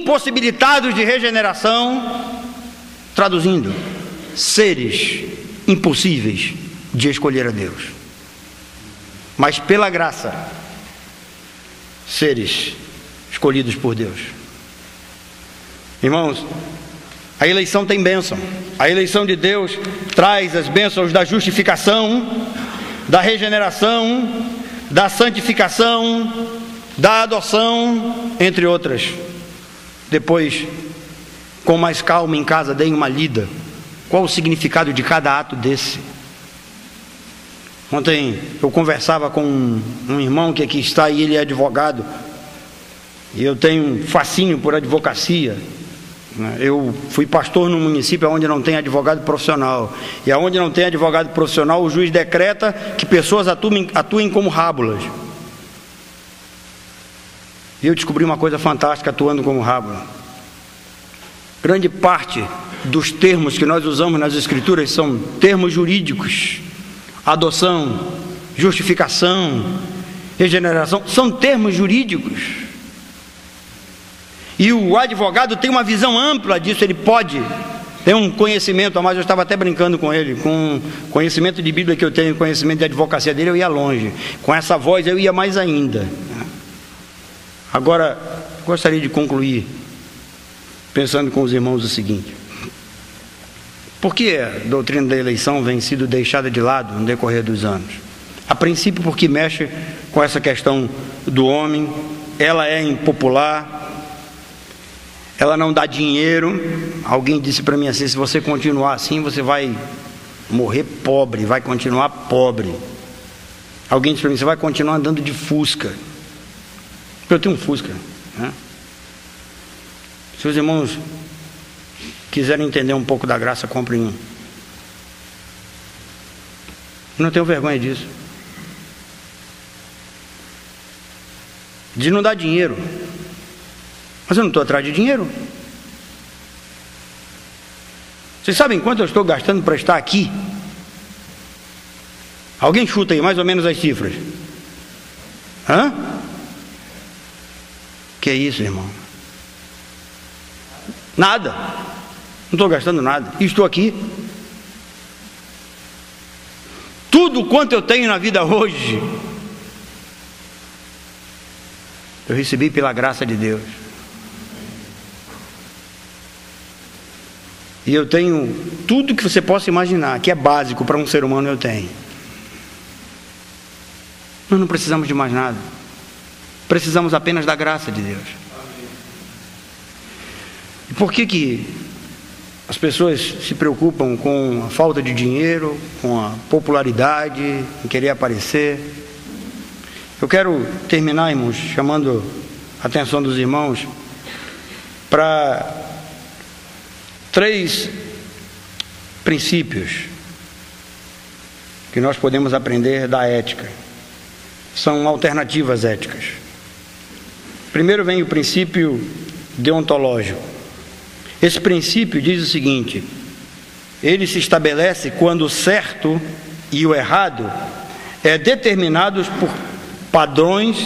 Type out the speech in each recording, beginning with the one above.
impossibilitados de regeneração, traduzindo, seres impossíveis de escolher a Deus, mas pela graça, seres escolhidos por Deus. Irmãos, a eleição tem bênção. A eleição de Deus traz as bênçãos da justificação, da regeneração, da santificação, da adoção, entre outras. Depois, com mais calma em casa, deem uma lida. Qual o significado de cada ato desse? Ontem eu conversava com um irmão que aqui está, e ele é advogado, e eu tenho um fascínio por advocacia. Eu fui pastor num município onde não tem advogado profissional, e aonde não tem advogado profissional, o juiz decreta que pessoas atuem como rábulas. E eu descobri uma coisa fantástica atuando como rábula. Grande parte dos termos que nós usamos nas Escrituras são termos jurídicos. Adoção, justificação, regeneração, são termos jurídicos. E o advogado tem uma visão ampla disso, ele pode ter um conhecimento a mais. Eu estava até brincando com ele, com o conhecimento de Bíblia que eu tenho, conhecimento de advocacia dele, eu ia longe. Com essa voz eu ia mais ainda. Agora, gostaria de concluir pensando com os irmãos o seguinte: por que a doutrina da eleição vem sido deixada de lado no decorrer dos anos? A princípio porque mexe com essa questão do homem, ela é impopular, ela não dá dinheiro. Alguém disse para mim assim: se você continuar assim, você vai morrer pobre, vai continuar pobre. Alguém disse para mim: você vai continuar andando de Fusca. Eu tenho um Fusca, né? Se os irmãos quiserem entender um pouco da graça, comprem um. Eu não tenho vergonha disso. De não dar dinheiro. Mas eu não estou atrás de dinheiro. Vocês sabem quanto eu estou gastando para estar aqui? Alguém chuta aí mais ou menos as cifras? Hã? Que é isso, irmão? Nada. Não estou gastando nada. E estou aqui. Tudo quanto eu tenho na vida hoje, eu recebi pela graça de Deus. E eu tenho tudo que você possa imaginar, que é básico para um ser humano, eu tenho. Nós não precisamos de mais nada. Precisamos apenas da graça de Deus. E por que as pessoas se preocupam com a falta de dinheiro, com a popularidade, em querer aparecer? Eu quero terminar, irmãos, chamando a atenção dos irmãos para 3 princípios que nós podemos aprender da ética. São alternativas éticas. Primeiro vem o princípio deontológico. Esse princípio diz o seguinte: ele se estabelece quando o certo e o errado é determinados por padrões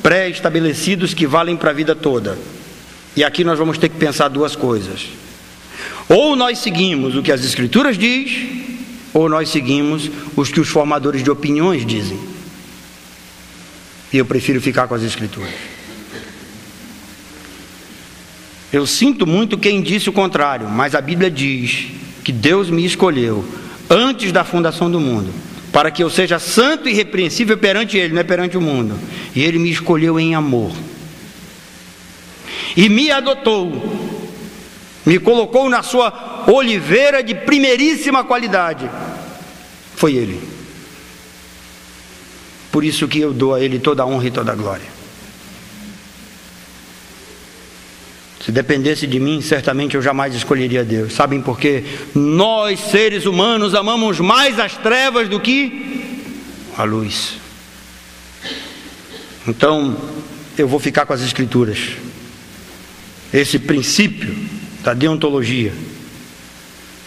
pré-estabelecidos que valem para a vida toda. E aqui nós vamos ter que pensar 2 coisas: ou nós seguimos o que as Escrituras diz, ou nós seguimos os que os formadores de opiniões dizem. E eu prefiro ficar com as Escrituras. Eu sinto muito quem disse o contrário, mas a Bíblia diz que Deus me escolheu antes da fundação do mundo, para que eu seja santo e irrepreensível perante Ele, não é perante o mundo. E Ele me escolheu em amor. E me adotou. Me colocou na sua oliveira de primeiríssima qualidade. Foi Ele. Por isso que eu dou a Ele toda a honra e toda a glória. Se dependesse de mim, certamente eu jamais escolheria Deus. Sabem por quê? Nós, seres humanos, amamos mais as trevas do que a luz. Então, eu vou ficar com as Escrituras. Esse princípio da deontologia.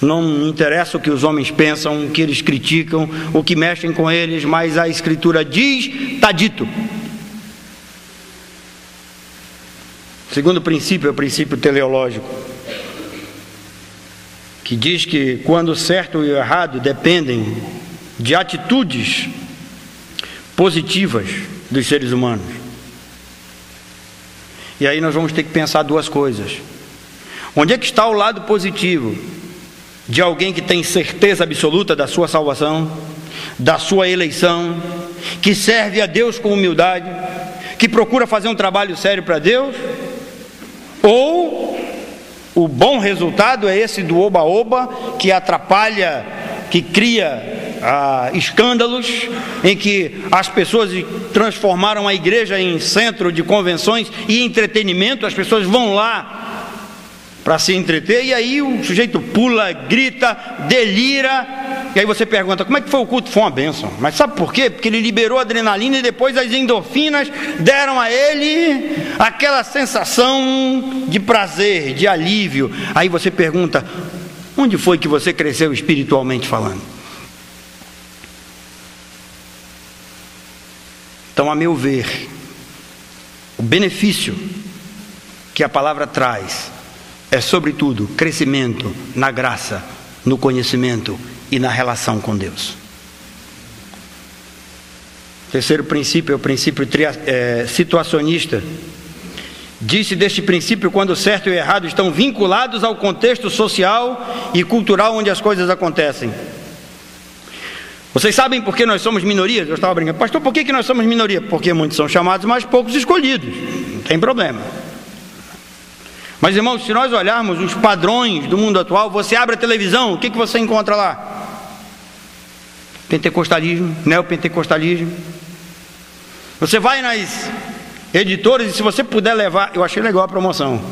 Não me interessa o que os homens pensam, o que eles criticam, o que mexem com eles, mas a Escritura diz, está dito. segundo princípio é o princípio teleológico, que diz que quando o certo e o errado dependem de atitudes positivas dos seres humanos. E aí nós vamos ter que pensar duas coisas. Onde é que está o lado positivo de alguém que tem certeza absoluta da sua salvação, da sua eleição, que serve a Deus com humildade, que procura fazer um trabalho sério para Deus? Ou o bom resultado é esse do oba-oba, que atrapalha, que cria escândalos, em que as pessoas transformaram a igreja em centro de convenções e entretenimento, as pessoas vão lá para se entreter, e aí o sujeito pula, grita, delira, e aí você pergunta, como é que foi o culto? Foi uma bênção. Mas sabe por quê? Porque ele liberou adrenalina e depois as endorfinas deram a ele aquela sensação de prazer, de alívio. Aí você pergunta, onde foi que você cresceu espiritualmente falando? Então, a meu ver, o benefício que a palavra traz é, sobretudo, crescimento na graça, no conhecimento e na relação com Deus. O terceiro princípio é o princípio situacionista. Diz-se deste princípio quando o certo e o errado estão vinculados ao contexto social e cultural onde as coisas acontecem. Vocês sabem por que nós somos minorias? Eu estava brincando, pastor, por que nós somos minoria? Porque muitos são chamados, mas poucos escolhidos. Não tem problema. Mas, irmãos, se nós olharmos os padrões do mundo atual, você abre a televisão, o que você encontra lá? Pentecostalismo, neopentecostalismo. Você vai nas editoras e se você puder levar, eu achei legal a promoção,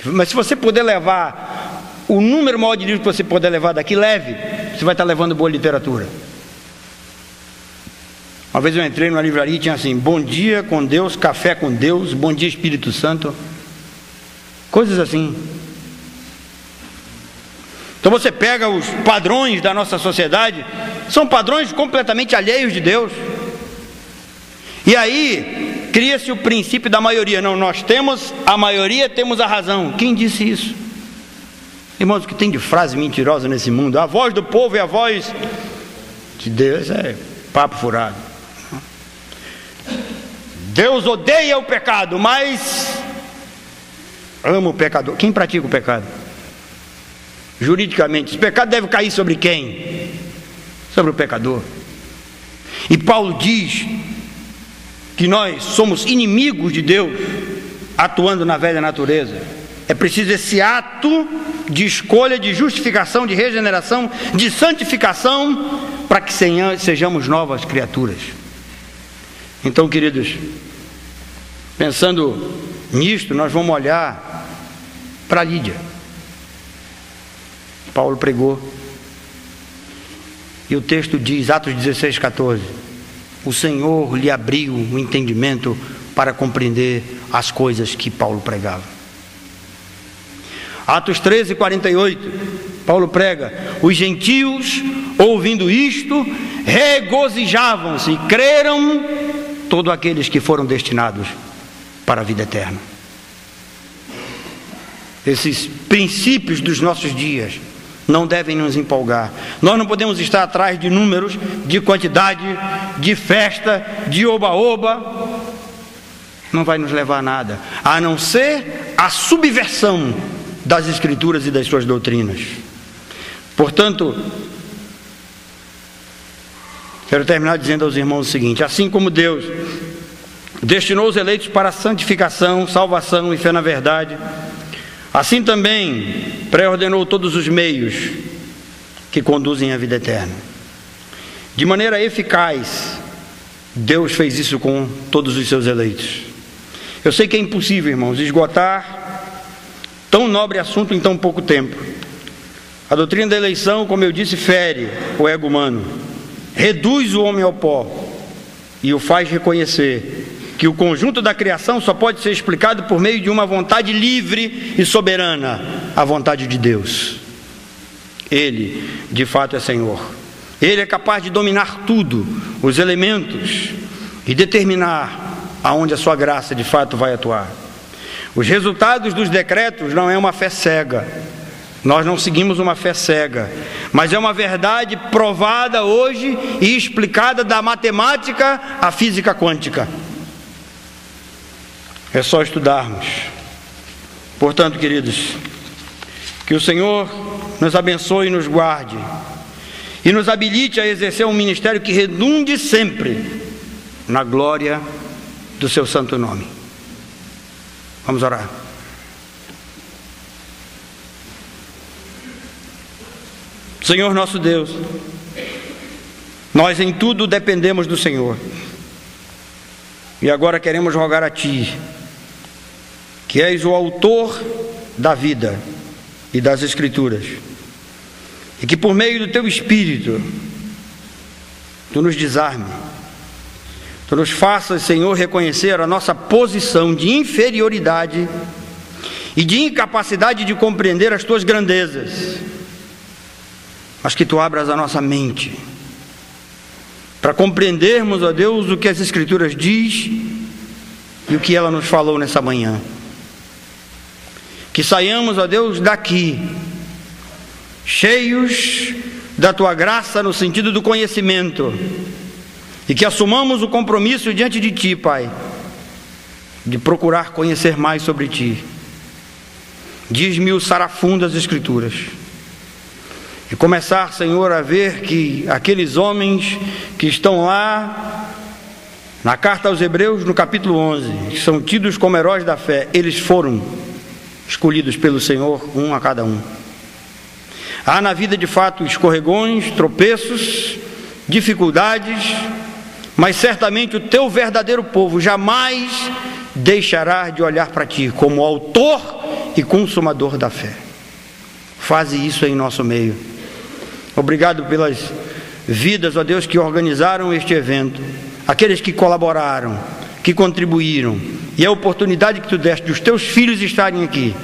mas se você puder levar o número maior de livros que você puder levar daqui, leve. Você vai estar levando boa literatura. Uma vez eu entrei numa livraria e tinha assim, bom dia com Deus, café com Deus, bom dia Espírito Santo, coisas assim. Então você pega os padrões da nossa sociedade, são padrões completamente alheios de Deus, e aí cria-se o princípio da maioria. Não, nós temos a maioria, temos a razão. Quem disse isso? Irmãos, o que tem de frase mentirosa nesse mundo? A voz do povo e a voz de Deus é papo furado. Deus odeia o pecado, mas ama o pecador. Quem pratica o pecado? Juridicamente, esse pecado deve cair sobre quem? Sobre o pecador. E Paulo diz que nós somos inimigos de Deus, atuando na velha natureza. É preciso esse ato de escolha, de justificação, de regeneração, de santificação, para que sejamos novas criaturas. Então, queridos, pensando nisto, nós vamos olhar para Lídia. Paulo pregou, e o texto diz, Atos 16:14, o Senhor lhe abriu o entendimento para compreender as coisas que Paulo pregava. Atos 13:48, Paulo prega, os gentios, ouvindo isto, regozijavam-se e creram todos aqueles que foram destinados para a vida eterna. Esses princípios dos nossos dias não devem nos empolgar. Nós não podemos estar atrás de números, de quantidade, de festa, de oba-oba. Não vai nos levar a nada, a não ser a subversão das Escrituras e das suas doutrinas. Portanto, quero terminar dizendo aos irmãos o seguinte: assim como Deus destinou os eleitos para a santificação, salvação e fé na verdade, assim também pré-ordenou todos os meios que conduzem à vida eterna. De maneira eficaz, Deus fez isso com todos os seus eleitos. Eu sei que é impossível, irmãos, esgotar tão nobre assunto em tão pouco tempo. A doutrina da eleição, como eu disse, fere o ego humano, reduz o homem ao pó e o faz reconhecer que o conjunto da criação só pode ser explicado por meio de uma vontade livre e soberana, a vontade de Deus. Ele, de fato, é Senhor. Ele é capaz de dominar tudo, os elementos, e determinar aonde a sua graça, de fato, vai atuar. Os resultados dos decretos não é uma fé cega. Nós não seguimos uma fé cega, mas é uma verdade provada hoje e explicada da matemática à física quântica. É só estudarmos. Portanto, queridos, que o Senhor nos abençoe e nos guarde, e nos habilite a exercer um ministério que redunde sempre na glória do seu santo nome. Vamos orar. Senhor nosso Deus, nós em tudo dependemos do Senhor, e agora queremos rogar a Ti, que és o autor da vida e das Escrituras, e que por meio do Teu Espírito Tu nos desarme, Tu nos faças, Senhor, reconhecer a nossa posição de inferioridade e de incapacidade de compreender as Tuas grandezas, mas que Tu abras a nossa mente para compreendermos, ó Deus, o que as Escrituras diz e o que ela nos falou nessa manhã. Que saiamos, ó Deus, daqui cheios da Tua graça no sentido do conhecimento, e que assumamos o compromisso diante de Ti, Pai, de procurar conhecer mais sobre Ti. Desmiuçar a fundo as Escrituras e começar, Senhor, a ver que aqueles homens que estão lá na carta aos Hebreus, no capítulo 11, que são tidos como heróis da fé, eles foram escolhidos pelo Senhor, um a cada um. Há na vida de fato escorregões, tropeços, dificuldades, mas certamente o Teu verdadeiro povo jamais deixará de olhar para Ti como autor e consumador da fé. Faze isso em nosso meio. Obrigado pelas vidas, ó Deus, que organizaram este evento, aqueles que colaboraram, que contribuíram, e a oportunidade que Tu deste dos Teus filhos estarem aqui.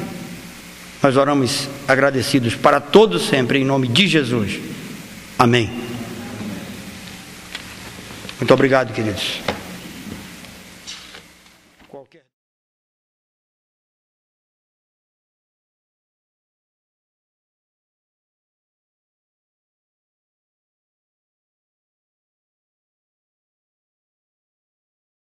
Nós oramos agradecidos para todos sempre, em nome de Jesus. Amém. Muito obrigado, queridos.